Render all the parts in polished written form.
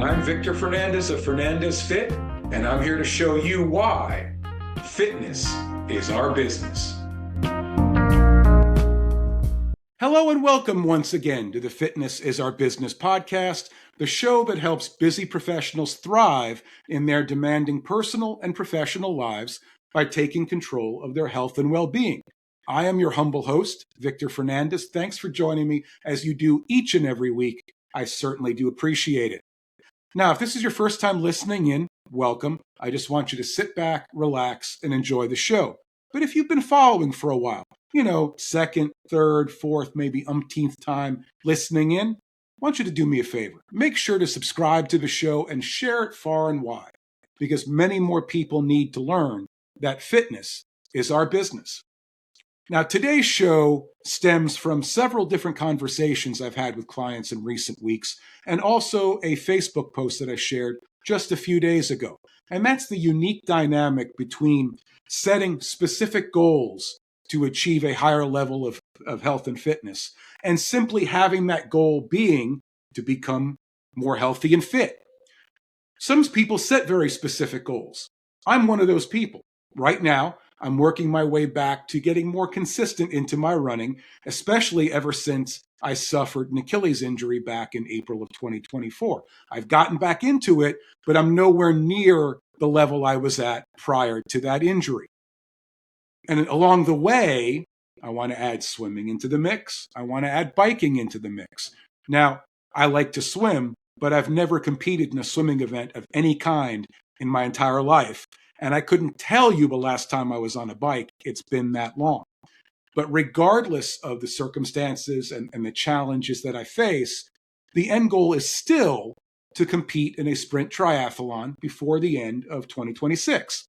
I'm Victor Fernandez of Fernandez Fit, and I'm here to show you why fitness is our business. Hello and welcome once again to the Fitness is Our Business podcast, the show that helps busy professionals thrive in their demanding personal and professional lives by taking control of their health and well-being. I am your humble host, Victor Fernandez. Thanks for joining me as you do each and every week. I certainly do appreciate it. Now, if this is your first time listening in, welcome. I just want you to sit back, relax, and enjoy the show. But if you've been following for a while, second, third, fourth, maybe umpteenth time listening in, I want you to do me a favor. Make sure to subscribe to the show and share it far and wide, because many more people need to learn that fitness is our business. Now, today's show stems from several different conversations I've had with clients in recent weeks, and also a Facebook post that I shared just a few days ago. And that's the unique dynamic between setting specific goals to achieve a higher level of health and fitness, and simply having that goal being to become more healthy and fit. Some people set very specific goals. I'm one of those people. Right now, I'm working my way back to getting more consistent into my running, especially ever since I suffered an Achilles injury back in April of 2024. I've gotten back into it, but I'm nowhere near the level I was at prior to that injury. And along the way, I want to add swimming into the mix. I want to add biking into the mix. Now, I like to swim, but I've never competed in a swimming event of any kind in my entire life. And I couldn't tell you the last time I was on a bike. It's been that long. But regardless of the circumstances and the challenges that I face, the end goal is still to compete in a sprint triathlon before the end of 2026.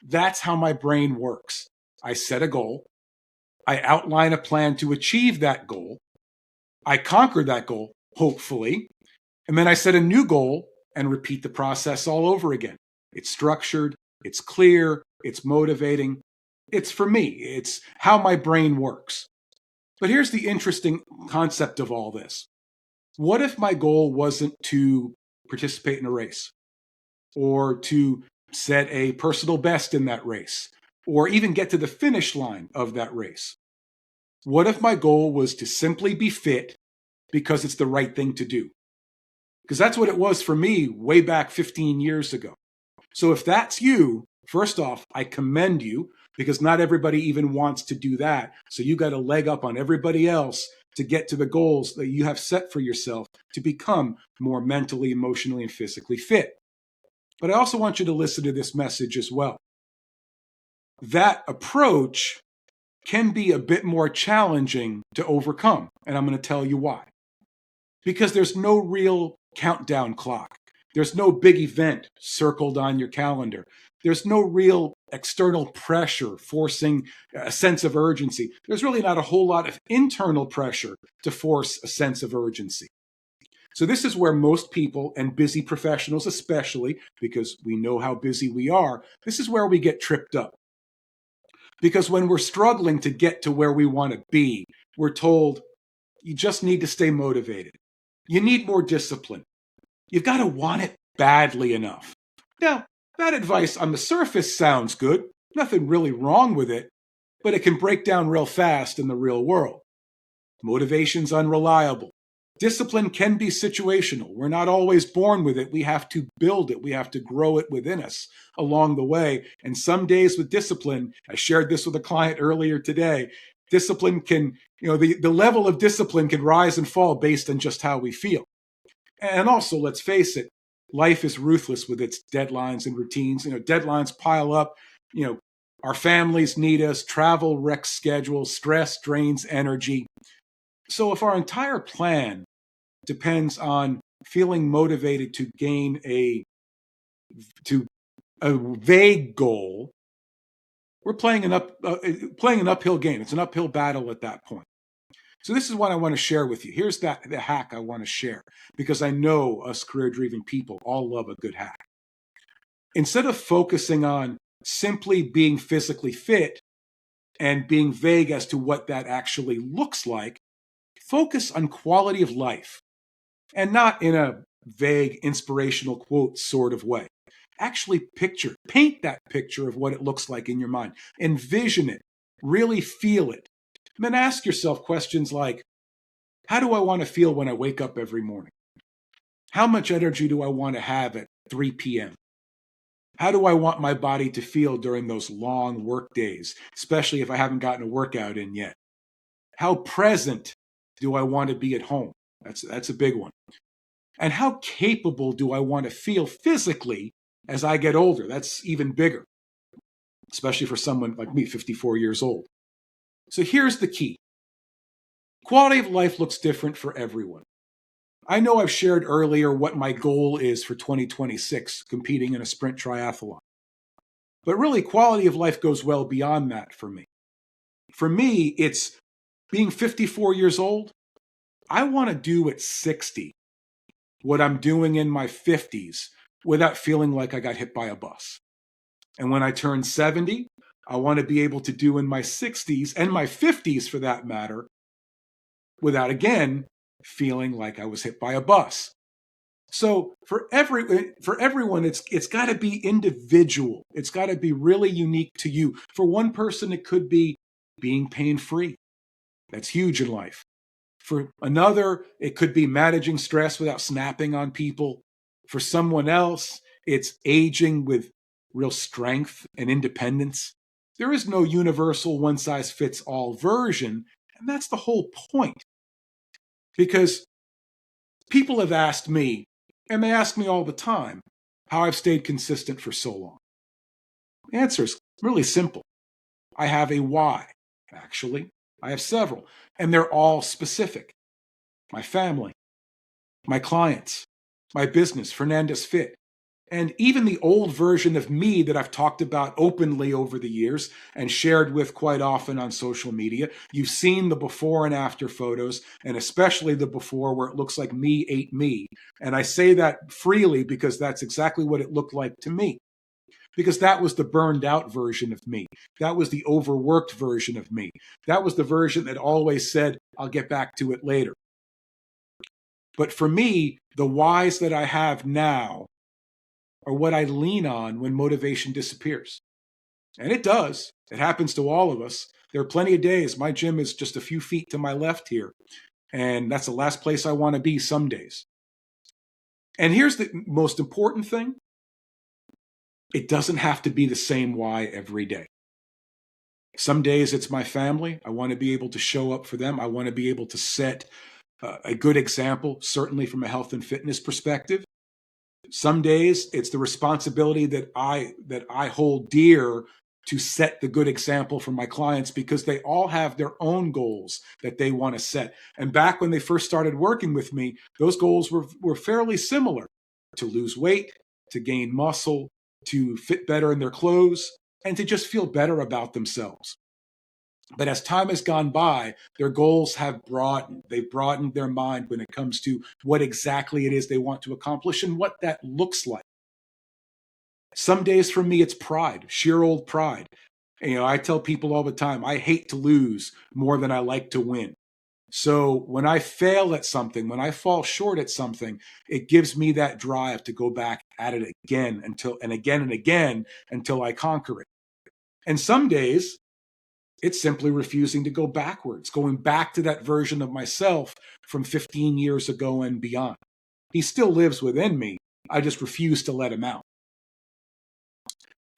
That's how my brain works. I set a goal. I outline a plan to achieve that goal. I conquer that goal, hopefully. And then I set a new goal and repeat the process all over again. It's structured. It's clear, it's motivating. It's for me. It's how my brain works. But here's the interesting concept of all this. What if my goal wasn't to participate in a race, or to set a personal best in that race, or even get to the finish line of that race? What if my goal was to simply be fit because it's the right thing to do? Because that's what it was for me way back 15 years ago. So if that's you, first off, I commend you, because not everybody even wants to do that. So you got a leg up on everybody else to get to the goals that you have set for yourself to become more mentally, emotionally, and physically fit. But I also want you to listen to this message as well. That approach can be a bit more challenging to overcome, and I'm going to tell you why. Because there's no real countdown clock. There's no big event circled on your calendar. There's no real external pressure forcing a sense of urgency. There's really not a whole lot of internal pressure to force a sense of urgency. So this is where most people, and busy professionals especially, because we know how busy we are, this is where we get tripped up. Because when we're struggling to get to where we want to be, we're told, you just need to stay motivated. You need more discipline. You've got to want it badly enough. Now, that advice on the surface sounds good. Nothing really wrong with it, but it can break down real fast in the real world. Motivation's unreliable. Discipline can be situational. We're not always born with it. We have to build it. We have to grow it within us along the way. And some days with discipline, I shared this with a client earlier today, discipline can, the level of discipline can rise and fall based on just how we feel. And also, let's face it, life is ruthless with its deadlines and routines. Deadlines pile up. Our families need us. Travel wrecks schedules. Stress drains energy. So if our entire plan depends on feeling motivated to gain a vague goal, we're playing an uphill game. It's an uphill battle at that point. So this is what I want to share with you. Here's the hack I want to share, because I know us career-driven people all love a good hack. Instead of focusing on simply being physically fit and being vague as to what that actually looks like, focus on quality of life. And not in a vague inspirational quote sort of way. Actually paint that picture of what it looks like in your mind. Envision it, really feel it. And then ask yourself questions like, how do I want to feel when I wake up every morning? How much energy do I want to have at 3 p.m.? How do I want my body to feel during those long work days, especially if I haven't gotten a workout in yet? How present do I want to be at home? That's a big one. And how capable do I want to feel physically as I get older? That's even bigger, especially for someone like me, 54 years old. So here's the key. Quality of life looks different for everyone. I know I've shared earlier what my goal is for 2026, competing in a sprint triathlon. But really, quality of life goes well beyond that for me. For me, it's being 54 years old. I want to do at 60 what I'm doing in my 50s without feeling like I got hit by a bus. And when I turn 70, I want to be able to do in my 60s and my 50s for that matter without again feeling like I was hit by a bus. So for everyone, it's got to be individual. It's got to be really unique to you. For one person, it could be being pain-free. That's huge in life. For another, it could be managing stress without snapping on people. For someone else, it's aging with real strength and independence. There is no universal one-size-fits-all version, and that's the whole point. Because people have asked me, and they ask me all the time, how I've stayed consistent for so long. The answer is really simple. I have a why, actually. I have several, and they're all specific. My family, my clients, my business, Fernandez Fit, and even the old version of me that I've talked about openly over the years and shared with quite often on social media. You've seen the before and after photos, and especially the before where it looks like me ate me. And I say that freely because that's exactly what it looked like to me. Because that was the burned out version of me. That was the overworked version of me. That was the version that always said, I'll get back to it later. But for me, the whys that I have now are what I lean on when motivation disappears. And it does. It happens to all of us. There are plenty of days. My gym is just a few feet to my left here. And that's the last place I want to be some days. And here's the most important thing. It doesn't have to be the same why every day. Some days it's my family. I want to be able to show up for them. I want to be able to set a good example, certainly from a health and fitness perspective. Some days it's the responsibility that I hold dear to set the good example for my clients because they all have their own goals that they want to set. And back when they first started working with me, those goals were fairly similar: to lose weight, to gain muscle, to fit better in their clothes, and to just feel better about themselves. But as time has gone by, their goals have broadened. They've broadened their mind when it comes to what exactly it is they want to accomplish and what that looks like. Some days for me, it's pride, sheer old pride. I tell people all the time, I hate to lose more than I like to win. So when I fail at something, when I fall short at something, it gives me that drive to go back at it again and again until I conquer it. And some days, it's simply refusing to go backwards, going back to that version of myself from 15 years ago and beyond. He still lives within me. I just refuse to let him out.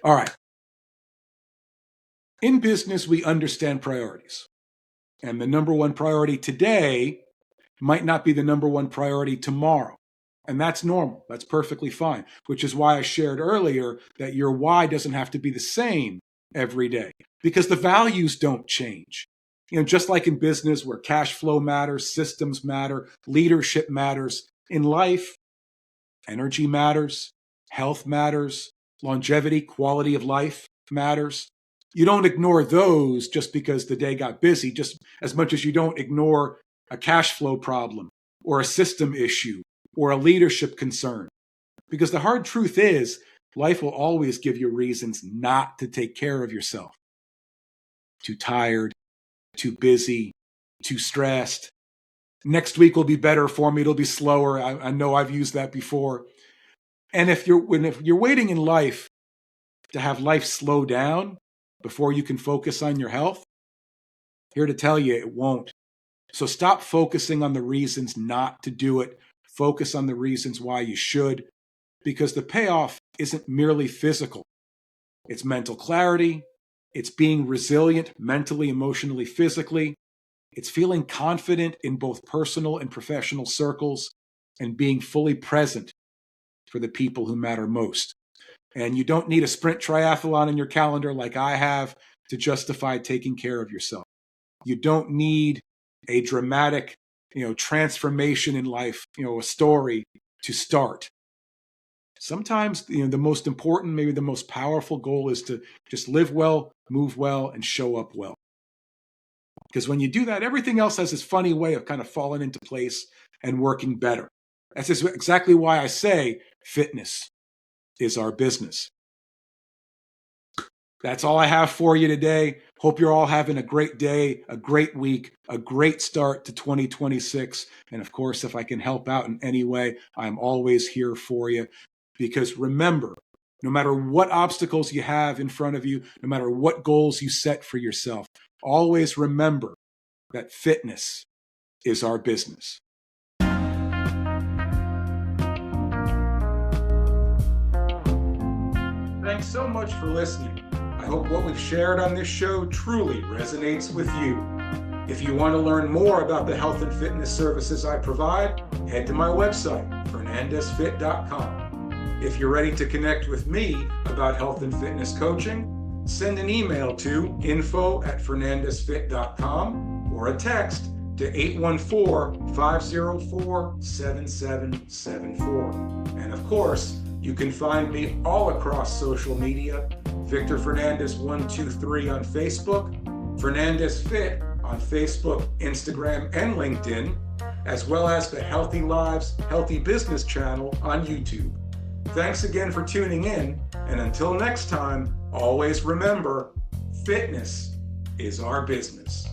All right. In business, we understand priorities. And the number one priority today might not be the number one priority tomorrow. And that's normal. That's perfectly fine, which is why I shared earlier that your why doesn't have to be the same every day because the values don't change. Just like in business where cash flow matters, systems matter, leadership matters, in life, energy matters, health matters, longevity, quality of life matters. You don't ignore those just because the day got busy, just as much as you don't ignore a cash flow problem or a system issue or a leadership concern. Because the hard truth is, life will always give you reasons not to take care of yourself. Too tired, too busy, too stressed. Next week will be better for me. It'll be slower. I know I've used that before. And if you're waiting in life to have life slow down before you can focus on your health, here to tell you it won't. So stop focusing on the reasons not to do it. Focus on the reasons why you should, because the payoff isn't merely physical. It's mental clarity. It's being resilient mentally, emotionally, physically. It's feeling confident in both personal and professional circles and being fully present for the people who matter most. And you don't need a sprint triathlon in your calendar like I have to justify taking care of yourself. You don't need a dramatic, transformation in life, a story to start. Sometimes, the most important, maybe the most powerful goal is to just live well, move well, and show up well. Because when you do that, everything else has this funny way of kind of falling into place and working better. That's exactly why I say fitness is our business. That's all I have for you today. Hope you're all having a great day, a great week, a great start to 2026. And of course, if I can help out in any way, I'm always here for you. Because remember, no matter what obstacles you have in front of you, no matter what goals you set for yourself, always remember that fitness is our business. Thanks so much for listening. I hope what we've shared on this show truly resonates with you. If you want to learn more about the health and fitness services I provide, head to my website, fernandezfit.com. If you're ready to connect with me about health and fitness coaching, send an email to info@fernandezfit.com or a text to 814-504-7774. And of course, you can find me all across social media, Victor Fernandez 123 on Facebook, Fernandez Fit on Facebook, Instagram, and LinkedIn, as well as the Healthy Lives, Healthy Business channel on YouTube. Thanks again for tuning in, and until next time, always remember, fitness is our business.